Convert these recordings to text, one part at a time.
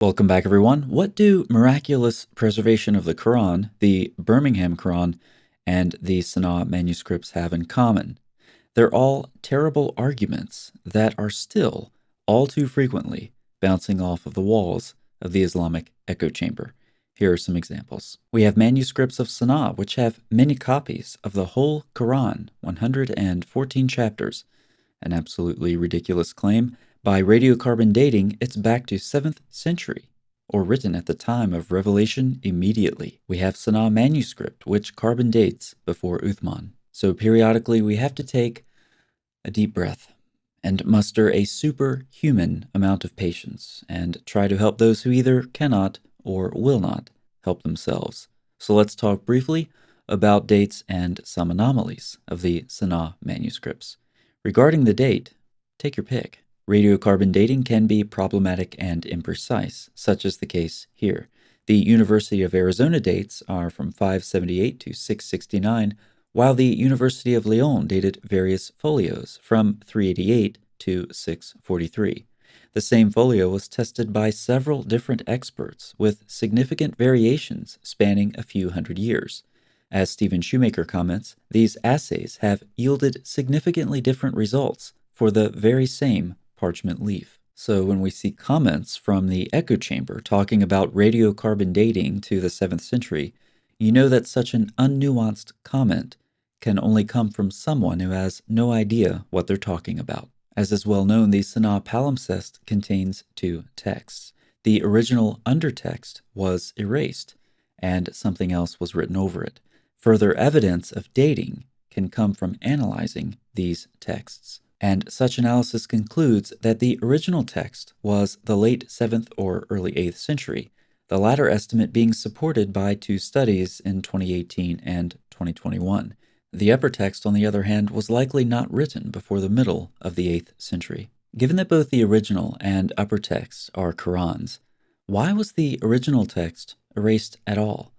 Welcome back, everyone. What do miraculous preservation of the Quran, the Birmingham Quran, and the Sanaa manuscripts have in common? They're all terrible arguments that are still, all too frequently, bouncing off of the walls of the Islamic echo chamber. Here are some examples. We have manuscripts of Sanaa, which have many copies of the whole Quran, 114 chapters. An absolutely ridiculous claim. By radiocarbon dating, it's back to 7th century, or written at the time of revelation immediately. We have Sanaa manuscript, which carbon dates before Uthman. So periodically we have to take a deep breath and muster a superhuman amount of patience and try to help those who either cannot or will not help themselves. So let's talk briefly about dates and some anomalies of the Sanaa manuscripts. Regarding the date, take your pick. Radiocarbon dating can be problematic and imprecise, such as the case here. The University of Arizona dates are from 578 to 669, while the University of Lyon dated various folios from 388 to 643. The same folio was tested by several different experts, with significant variations spanning a few hundred years. As Stephen Shoemaker comments, these assays have yielded significantly different results for the very same parchment leaf. So when we see comments from the echo chamber talking about radiocarbon dating to the 7th century, you know that such an unnuanced comment can only come from someone who has no idea what they're talking about. As is well known, the Sanaa palimpsest contains two texts. The original undertext was erased, and something else was written over it. Further evidence of dating can come from analyzing these texts, and such analysis concludes that the original text was the late 7th or early 8th century, the latter estimate being supported by two studies in 2018 and 2021. The upper text, on the other hand, was likely not written before the middle of the 8th century. Given that both the original and upper texts are Qurans, why was the original text erased at all?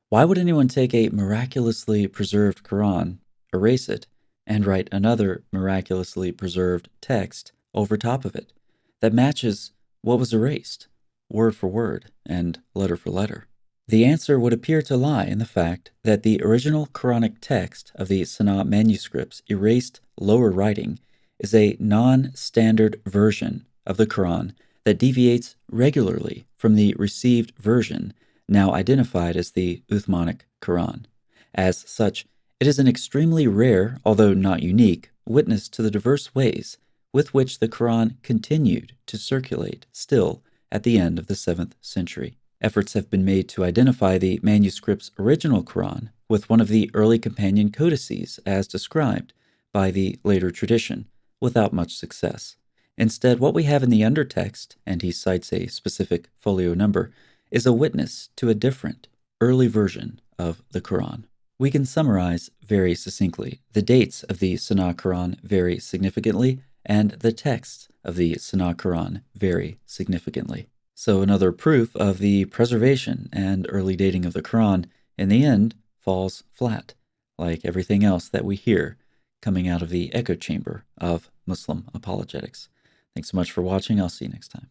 Why would anyone take a miraculously preserved Quran, erase it, and write another miraculously preserved text over top of it that matches what was erased, word for word and letter for letter? The answer would appear to lie in the fact that the original Quranic text of the Sanaa manuscripts' erased lower writing is a non-standard version of the Quran that deviates regularly from the received version now identified as the Uthmanic Quran. As such, it is an extremely rare, although not unique, witness to the diverse ways with which the Quran continued to circulate still at the end of the 7th century. Efforts have been made to identify the manuscript's original Quran with one of the early companion codices as described by the later tradition, without much success. Instead, what we have in the undertext, and he cites a specific folio number, is a witness to a different, early version of the Quran. We can summarize very succinctly. The dates of the Sanaa Quran vary significantly, and the texts of the Sanaa Quran vary significantly. So another proof of the preservation and early dating of the Quran, in the end, falls flat, like everything else that we hear coming out of the echo chamber of Muslim apologetics. Thanks so much for watching. I'll see you next time.